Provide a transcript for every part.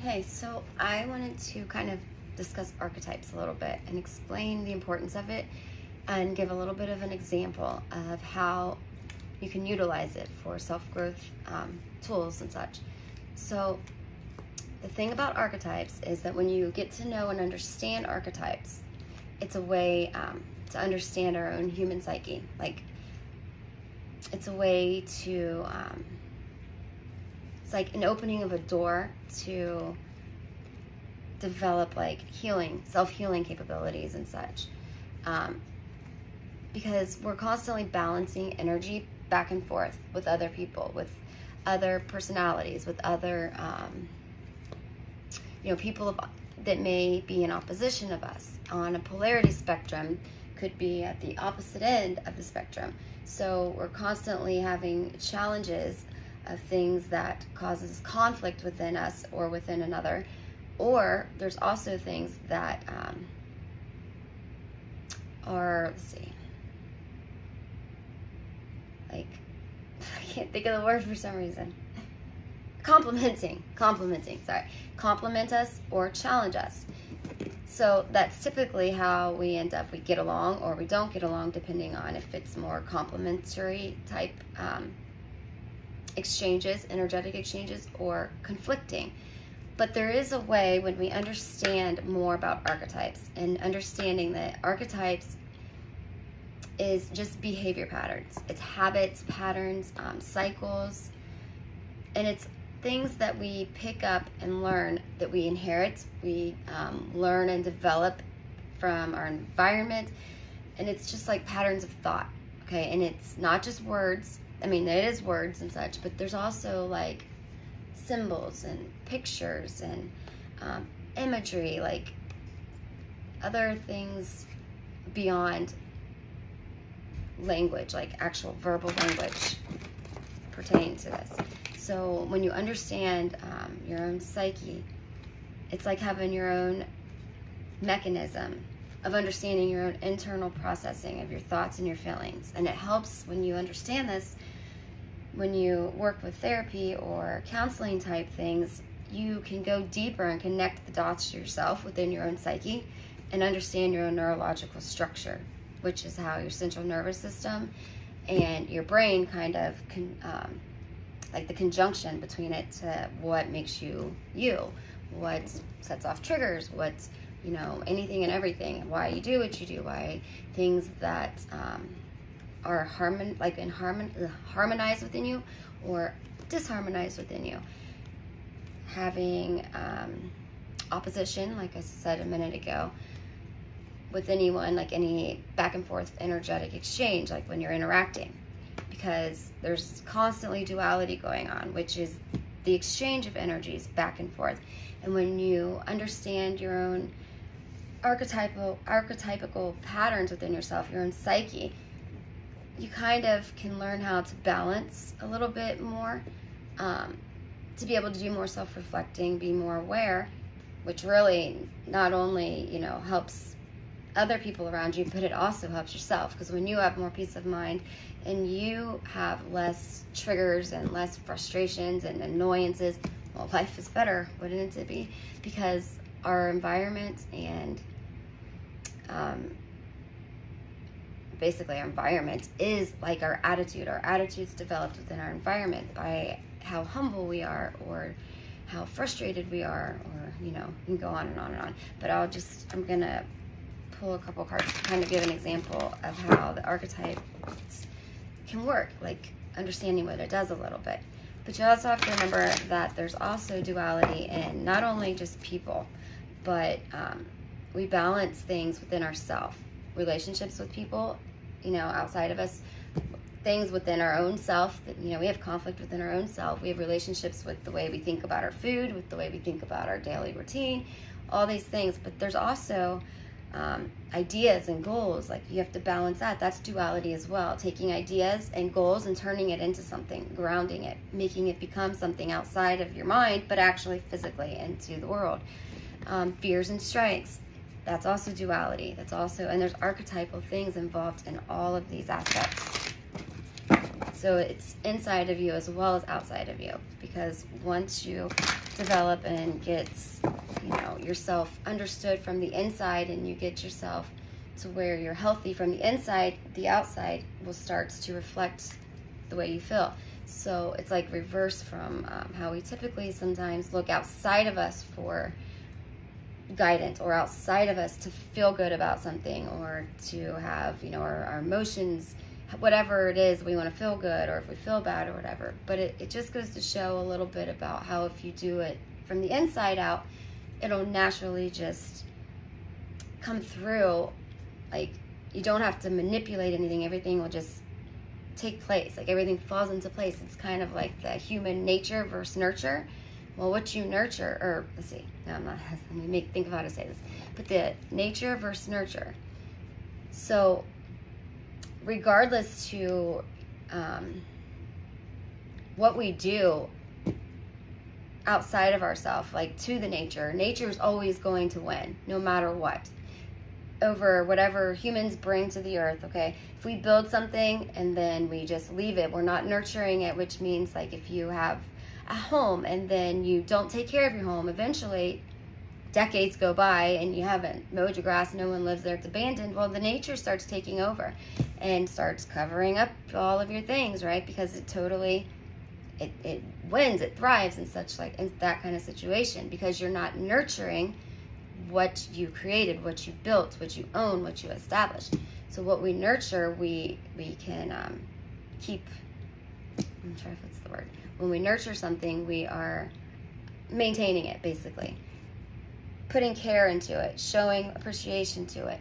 Hey, so I wanted to kind of discuss archetypes a little bit and explain the importance of it and give a little bit of an example of how you can utilize it for self-growth tools and such. So the thing about archetypes is that when you get to know and understand archetypes, it's a way to understand our own human psyche. Like, it's a way to it's like an opening of a door to develop like healing, self-healing capabilities and such. Because we're constantly balancing energy back and forth with other people, with other personalities, with other, people that may be in opposition of us. On a polarity spectrum, could be at the opposite end of the spectrum. So we're constantly having challenges of things that causes conflict within us or within another. Or there's also things that are, let's see, like, I can't think of the word for some reason. Complement us or challenge us. So that's typically how we end up. We get along or we don't get along, depending on if it's more complementary type exchanges, energetic exchanges, or conflicting. But there is a way when we understand more about archetypes, and understanding that archetypes is just behavior patterns. It's habits, patterns, cycles, and it's things that we pick up and learn, that we inherit, we learn and develop from our environment. And it's just like patterns of thought, okay? And it's not just words. I mean, it is words and such, but there's also like symbols and pictures and imagery, like other things beyond language, like actual verbal language pertaining to this. So when you understand your own psyche, it's like having your own mechanism of understanding your own internal processing of your thoughts and your feelings. And it helps when you understand this, when you work with therapy or counseling type things, you can go deeper and connect the dots to yourself within your own psyche and understand your own neurological structure, which is how your central nervous system and your brain kind of like the conjunction between it to what makes you you, what sets off triggers, what, anything and everything, why you do what you do, why things that are harmonized within you or disharmonized within you. Having opposition, like I said a minute ago, with anyone, like any back and forth energetic exchange, like when you're interacting, because there's constantly duality going on, which is the exchange of energies back and forth. And when you understand your own archetypical patterns within yourself, your own psyche, you kind of can learn how to balance a little bit more, to be able to do more self-reflecting, be more aware, which really not only, helps other people around you, but it also helps yourself. Because when you have more peace of mind and you have less triggers and less frustrations and annoyances, well, life is better, wouldn't it be? Because our environment and basically our environment is like our attitude. Our attitude's developed within our environment by how humble we are or how frustrated we are, or, you can go on and on and on. But I'm gonna pull a couple cards to kind of give an example of how the archetype can work, like understanding what it does a little bit. But you also have to remember that there's also duality in not only just people, but we balance things within ourselves, relationships with people, outside of us, things within our own self, that, we have conflict within our own self. We have relationships with the way we think about our food, with the way we think about our daily routine, all these things. But there's also ideas and goals. Like, you have to balance that. That's duality as well. Taking ideas and goals and turning it into something, grounding it, making it become something outside of your mind, but actually physically into the world. Fears and strengths. That's also duality. That's also, and there's archetypal things involved in all of these aspects. So it's inside of you as well as outside of you, because once you develop and get, you know, yourself understood from the inside, and you get yourself to where you're healthy from the inside, the outside will start to reflect the way you feel. So it's like reverse from how we typically sometimes look outside of us for guidance, or outside of us to feel good about something, or to have, you know, our emotions, whatever it is, we want to feel good, or if we feel bad or whatever. But it just goes to show a little bit about how if you do it from the inside out, it'll naturally just come through. Like, you don't have to manipulate anything. Everything will just take place. Like, everything falls into place. It's kind of like the human nature versus nurture. Well, what you nurture, or let's see, no, I'm not, let me think of how to say this, but the nature versus nurture. So regardless to what we do outside of ourselves, like to the nature is always going to win, no matter what, over whatever humans bring to the earth, okay? If we build something and then we just leave it, we're not nurturing it, which means, like, if you have a home and then you don't take care of your home, eventually decades go by and you haven't mowed your grass, no one lives there, it's abandoned. Well, the nature starts taking over and starts covering up all of your things, right? Because it totally, it wins, it thrives in such, like, in that kind of situation, because you're not nurturing what you created, what you built, what you own, what you established. So what we nurture, we can keep, I'm sure if it's the word. When we nurture something, we are maintaining it, basically. Putting care into it, showing appreciation to it,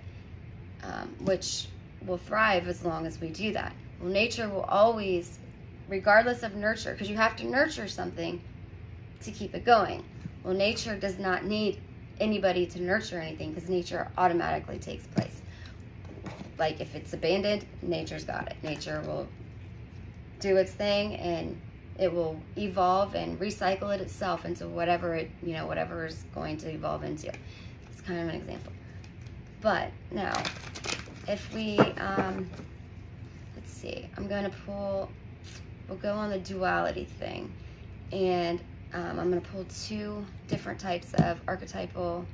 which will thrive as long as we do that. Well, nature will always, regardless of nurture, because you have to nurture something to keep it going. Well, nature does not need anybody to nurture anything, because nature automatically takes place. Like, if it's abandoned, nature's got it. Nature will do its thing, and it will evolve and recycle it itself into whatever it, you know, whatever is going to evolve into. It's kind of an example. But now, if we, let's see, I'm going to pull, we'll go on the duality thing, and I'm going to pull two different types of archetypal,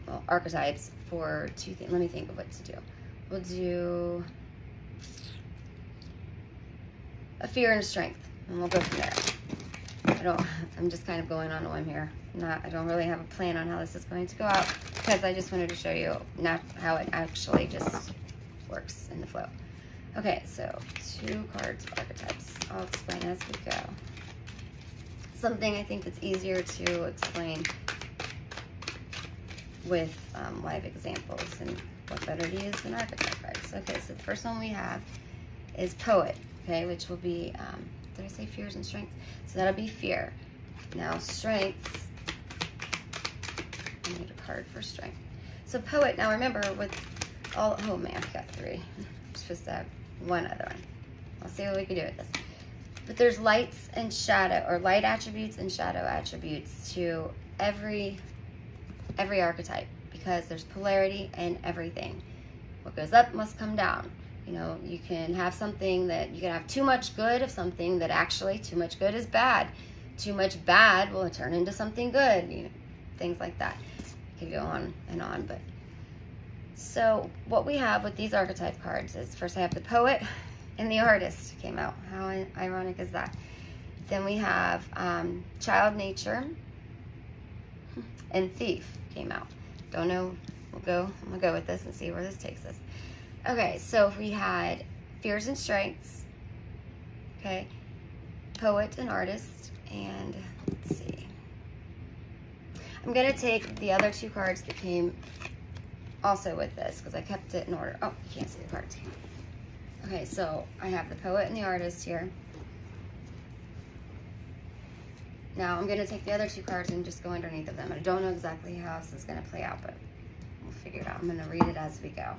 well, archetypes for two things. Let me think of what to do. We'll do a fear and a strength, and we'll go from there. I'm just kind of going on a whim here. I don't really have a plan on how this is going to go out, because I just wanted to show you not how it actually just works in the flow. Okay, so 2 cards of archetypes. I'll explain as we go. Something I think that's easier to explain with live examples, and what better to use than archetype cards. Okay, so the first one we have is Poet, okay, which will be, did I say fears and strength? So that'll be fear. Now strengths, I need a card for strength. So Poet, now remember with all, oh man, I got 3. I'm supposed to have one other one. I'll see what we can do with this. But there's lights and shadow, or light attributes and shadow attributes to every archetype, because there's polarity in everything. What goes up must come down. You know, you can have something that, you can have too much good of something that actually too much good is bad. Too much bad will turn into something good, you know, things like that. I could go on and on, but. So what we have with these archetype cards is, first I have the Poet and the Artist came out. How ironic is that? Then we have Child Nature and Thief came out. Don't know, I'm gonna go with this and see where this takes us. Okay, so if we had Fears and Strengths, okay, Poet and Artist, and let's see. I'm gonna take the other 2 cards that came also with this, because I kept it in order. Oh, you can't see the cards. Okay, so I have the Poet and the Artist here. Now I'm gonna take the other 2 cards and just go underneath of them. I don't know exactly how this is gonna play out, but we'll figure it out. I'm gonna read it as we go.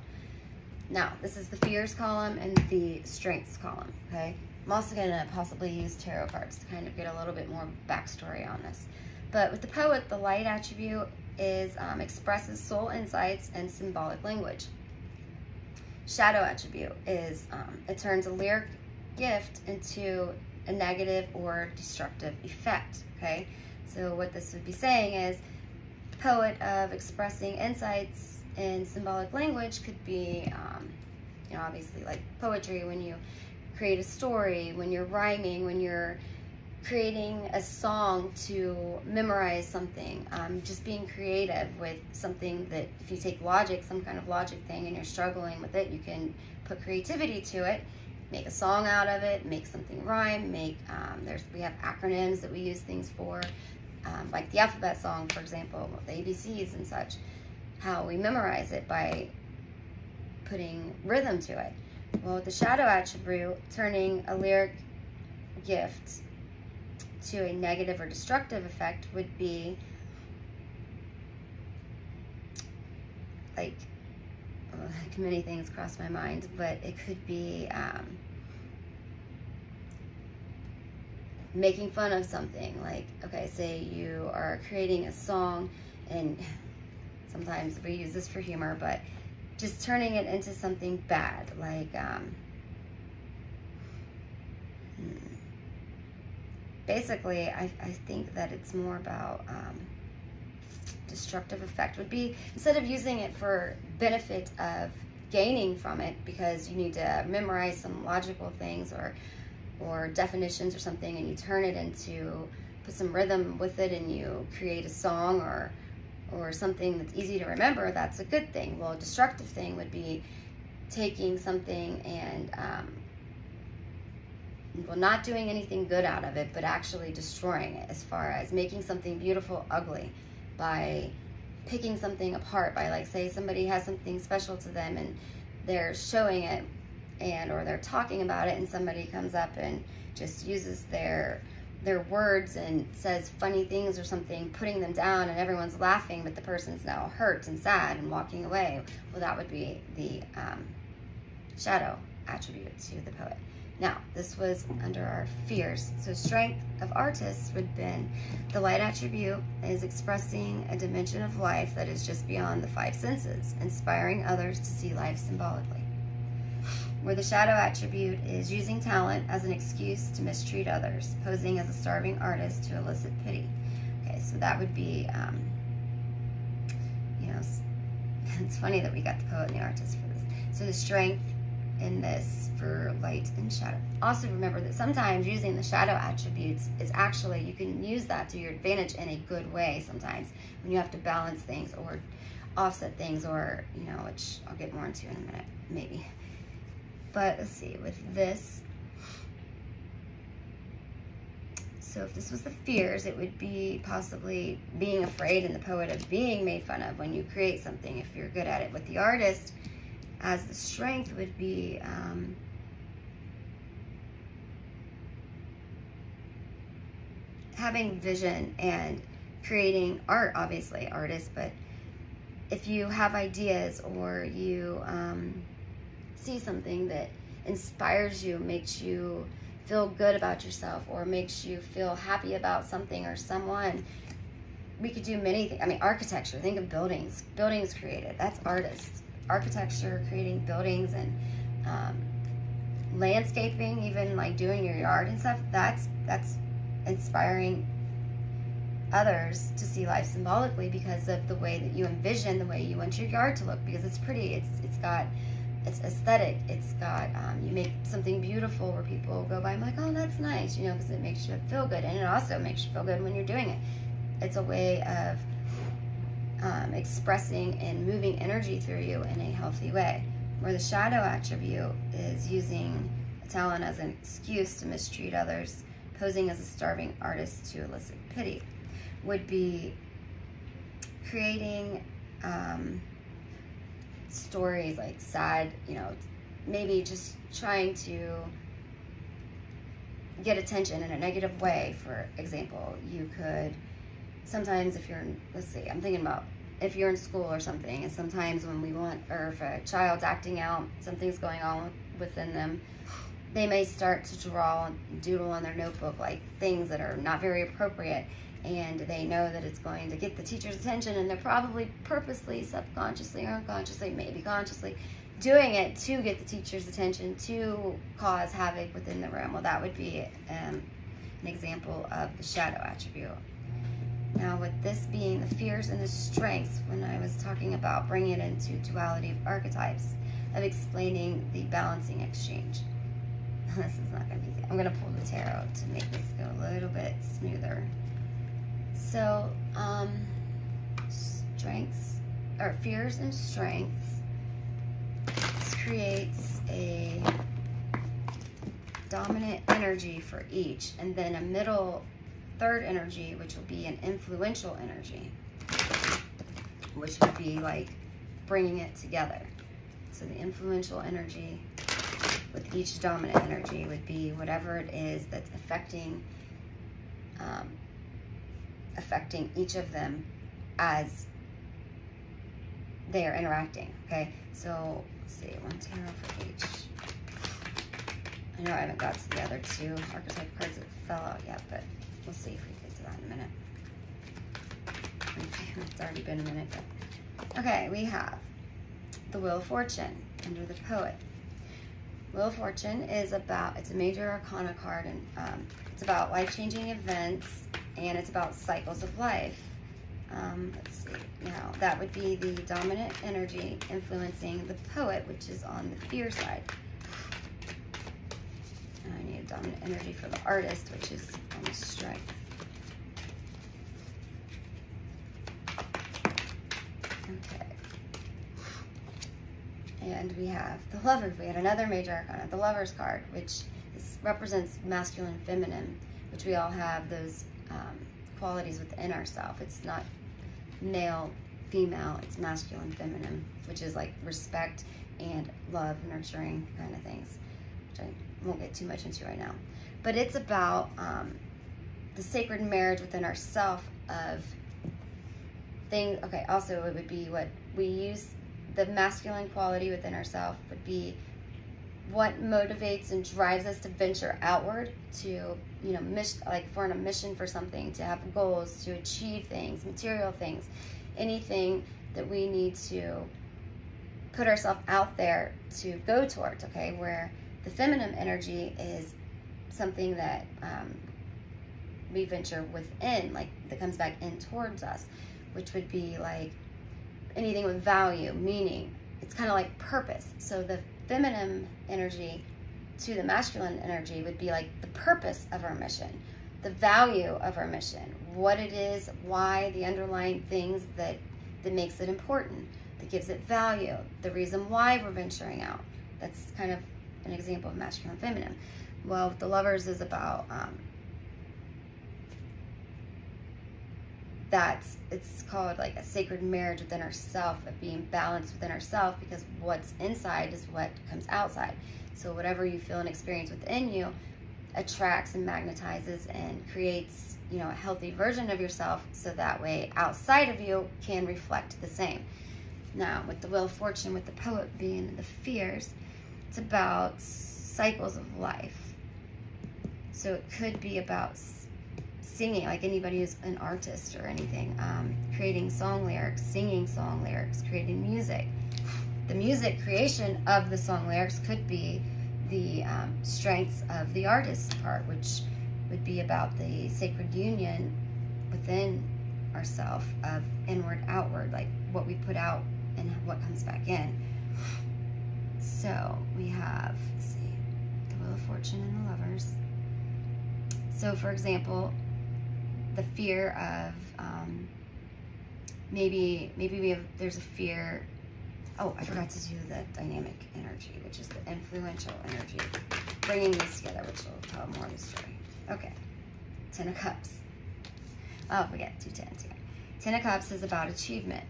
Now, this is the Fears column and the Strengths column, okay? I'm also gonna possibly use tarot cards to kind of get a little bit more backstory on this. But with the Poet, the light attribute is expresses soul insights and symbolic language. shadow attribute is it turns a lyric gift into a negative or destructive effect, okay? So what this would be saying is, poet of expressing insights in symbolic language could be, you know, obviously like poetry, when you create a story, when you're rhyming, when you're creating a song to memorize something, just being creative with something that, if you take logic, some kind of logic thing, and you're struggling with it, you can put creativity to it, make a song out of it, make something rhyme, make, we have acronyms that we use things for, like the alphabet song, for example, the ABCs and such, how we memorize it by putting rhythm to it. Well, with the shadow attribute, turning a lyric gift to a negative or destructive effect would be like, many things cross my mind, but it could be making fun of something. Like, okay, say you are creating a song, and sometimes we use this for humor, but just turning it into something bad, like basically, I think that it's more about destructive effect would be, instead of using it for benefit of gaining from it, because you need to memorize some logical things or definitions or something, and you turn it into, put some rhythm with it, and you create a song or something that's easy to remember, that's a good thing. Well, a destructive thing would be taking something and well, not doing anything good out of it, but actually destroying it, as far as making something beautiful ugly by picking something apart, by, like, say somebody has something special to them and they're showing it, and or they're talking about it, and somebody comes up and just uses their words and says funny things or something, putting them down, and everyone's laughing, but the person's now hurt and sad and walking away. Well, that would be the shadow attribute to the poet. Now, this was under our fears. So strength of artists would have been, the light attribute is expressing a dimension of life that is just beyond the five senses, inspiring others to see life symbolically. Where the shadow attribute is using talent as an excuse to mistreat others, posing as a starving artist to elicit pity. Okay, so that would be, you know, it's funny that we got the poet and the artist for this. So the strength in this for light and shadow. Also remember that sometimes using the shadow attributes is actually, you can use that to your advantage in a good way sometimes, when you have to balance things or offset things, or, you know, which I'll get more into in a minute, maybe. But let's see, with this, so if this was the fears, it would be possibly being afraid in the poet of being made fun of when you create something, if you're good at it. With the artist, as the strength would be having vision and creating art, obviously, artists, but if you have ideas, or you see something that inspires you, makes you feel good about yourself, or makes you feel happy about something or someone, we could do many things. I mean, architecture, think of buildings created, that's artists. Architecture, creating buildings, and landscaping, even like doing your yard and stuff, that's inspiring others to see life symbolically, because of the way that you envision, the way you want your yard to look, because it's pretty, it's aesthetic, it's got, you make something beautiful where people go by and be like, oh, that's nice, you know, because it makes you feel good, and it also makes you feel good when you're doing it. It's a way of expressing and moving energy through you in a healthy way. Where the shadow attribute is using talent as an excuse to mistreat others, posing as a starving artist to elicit pity, would be creating stories like sad, you know, maybe just trying to get attention in a negative way. For example, you could sometimes, if you're in, let's see, I'm thinking about if you're in school or something, and sometimes when we want, or if a child's acting out, something's going on within them, they may start to draw and doodle on their notebook like things that are not very appropriate, and they know that it's going to get the teacher's attention, and they're probably purposely, subconsciously or unconsciously, maybe consciously, doing it to get the teacher's attention, to cause havoc within the room. Well, that would be an example of the shadow attribute. Now, with this being the fears and the strengths, when I was talking about bringing it into duality of archetypes, of explaining the balancing exchange. This is not going to be easy. I'm going to pull the tarot to make this go a little bit smoother. So, strengths, or fears and strengths, this creates a dominant energy for each, and then a middle third energy, which will be an influential energy, which would be like bringing it together. So the influential energy with each dominant energy would be whatever it is that's affecting each of them as they are interacting. Okay, so let's see, one tarot for each. I know I haven't got to the other two archetype cards that fell out yet, but we'll see if we get to that in a minute. It's already been a minute, but okay, we have the Wheel of Fortune under the Poet. Wheel of Fortune is about, it's a major arcana card, and it's about life-changing events, and it's about cycles of life. Let's see, now that would be the dominant energy influencing the Poet, which is on the fear side. And I need a dominant energy for the Artist, which is on the strength. Okay. And we have the Lovers. We had another major arcana, the Lovers card, which represents masculine and feminine, which we all have those qualities within ourselves. It's not male, female, it's masculine, feminine, which is like respect and love, nurturing kind of things, which I won't get too much into right now. But it's about the sacred marriage within ourselves of things. Okay, also it would be what we use, the masculine quality within ourselves would be what motivates and drives us to venture outward, to, you know, like if we're on a mission for something, to have goals, to achieve things, material things, anything that we need to put ourselves out there to go towards, okay? Where the feminine energy is something that we venture within, like that comes back in towards us, which would be like anything with value, meaning. It's kind of like purpose. So the feminine energy to the masculine energy would be like the purpose of our mission, the value of our mission, what it is, why, the underlying things that makes it important, that gives it value, the reason why we're venturing out. That's kind of an example of masculine and feminine. Well, the Lovers is about it's called like a sacred marriage within ourself, of being balanced within ourself, because what's inside is what comes outside. So whatever you feel and experience within you attracts and magnetizes and creates, you know, a healthy version of yourself, so that way outside of you can reflect the same. Now with the Wheel of Fortune, with the Poet being the fears, it's about cycles of life. So it could be about singing, like anybody who's an artist or anything, creating song lyrics, singing song lyrics, creating music. The music creation of the song lyrics could be the strengths of the artist part, which would be about the sacred union within ourselves of inward, outward, like what we put out and what comes back in. So we have, let's see, the Wheel of Fortune and the Lovers. So for example, the fear of maybe there's a fear. Oh, I forgot to do the dynamic energy, which is the influential energy, bringing these together, which will tell more of the story. Okay, 10 of Cups. Oh, we got 2 10s here. 10 of Cups is about achievement.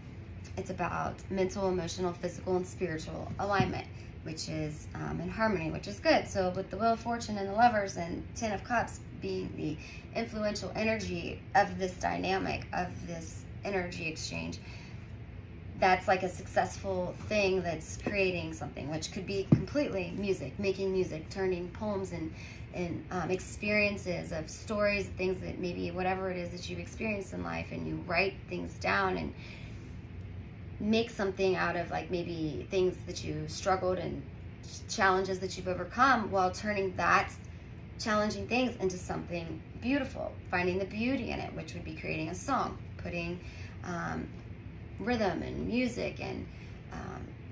It's about mental, emotional, physical, and spiritual alignment, which is in harmony, which is good. So with the Wheel of Fortune and the Lovers and 10 of Cups being the influential energy of this dynamic, of this energy exchange, that's like a successful thing that's creating something, which could be completely music, making music, turning poems and experiences of stories, things that maybe whatever it is that you've experienced in life, and you write things down and make something out of like maybe things that you struggled and challenges that you've overcome, while turning that challenging things into something beautiful, finding the beauty in it, which would be creating a song, putting rhythm and music and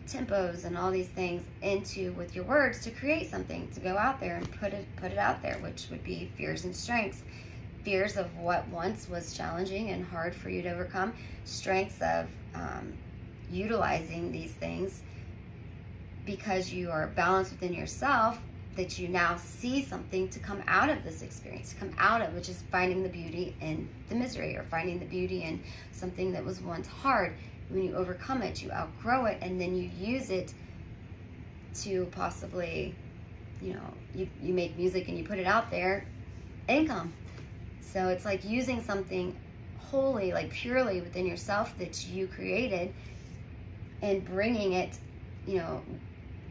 tempos and all these things into with your words to create something, to go out there and put it out there, which would be fears and strengths. Fears of what once was challenging and hard for you to overcome, strengths of utilizing these things because you are balanced within yourself, that you now see something to come out of this experience, to come out of, which is finding the beauty in the misery, or finding the beauty in something that was once hard. When you overcome it, you outgrow it, and then you use it to possibly, you know, you make music and you put it out there, income. So it's like using something wholly, like purely within yourself that you created, and bringing it, you know,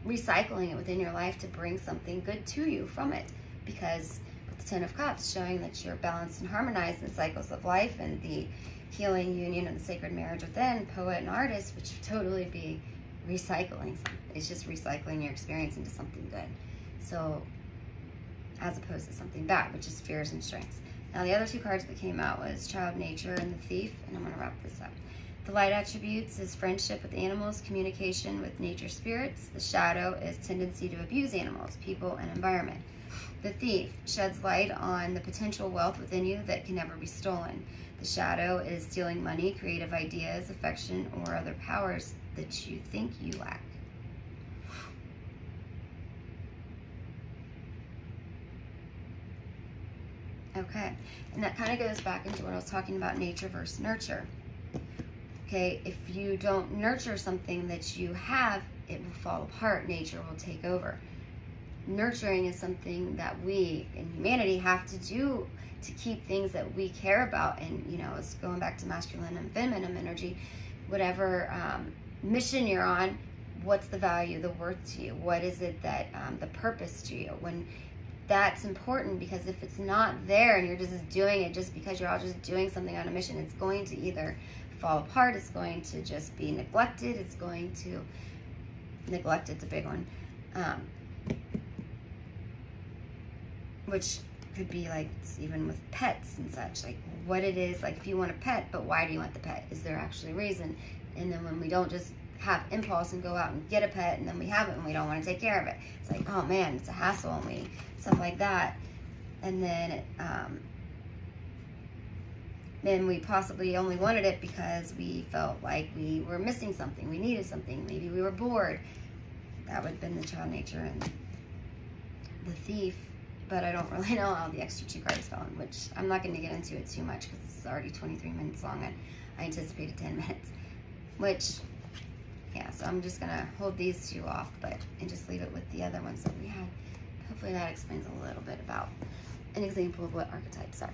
recycling it within your life to bring something good to you from it. Because with the Ten of Cups, showing that you're balanced and harmonized in cycles of life, and the healing union and the sacred marriage within, poet and artist, which would totally be recycling something. It's just recycling your experience into something good. So, as opposed to something bad, which is fears and strengths. Now, the other two cards that came out was Child Nature and the Thief, and I'm going to wrap this up. The light attributes is friendship with animals, communication with nature spirits. The shadow is tendency to abuse animals, people, and environment. The thief sheds light on the potential wealth within you that can never be stolen. The shadow is stealing money, creative ideas, affection, or other powers that you think you lack. Okay, and that kind of goes back into what I was talking about, nature versus nurture. Okay, if you don't nurture something that you have, it will fall apart. Nature will take over. Nurturing is something that we in humanity have to do to keep things that we care about. And, you know, it's going back to masculine and feminine energy. Whatever mission you're on, what's the value, the worth to you? What is it that, the purpose to you? When that's important, because if it's not there and you're just doing it just because you're all just doing something on a mission, it's going to either fall apart, it's going to just be neglected, it's going to, neglected's a big one, which could be like even with pets and such, like what it is, like if you want a pet, but why do you want the pet? Is there actually a reason? And then when we don't just have impulse and go out and get a pet, and then we have it and we don't want to take care of it, it's like, oh man, it's a hassle, and we, stuff like that. And then we possibly only wanted it because we felt like we were missing something, we needed something, maybe we were bored. That would have been the child nature and the thief. But I don't really know how the extra two cards fell in, which I'm not going to get into it too much because it's already 23 minutes long and I anticipated 10 minutes. Which, yeah, so I'm just going to hold these two off, and just leave it with the other ones that we had. Hopefully that explains a little bit about an example of what archetypes are.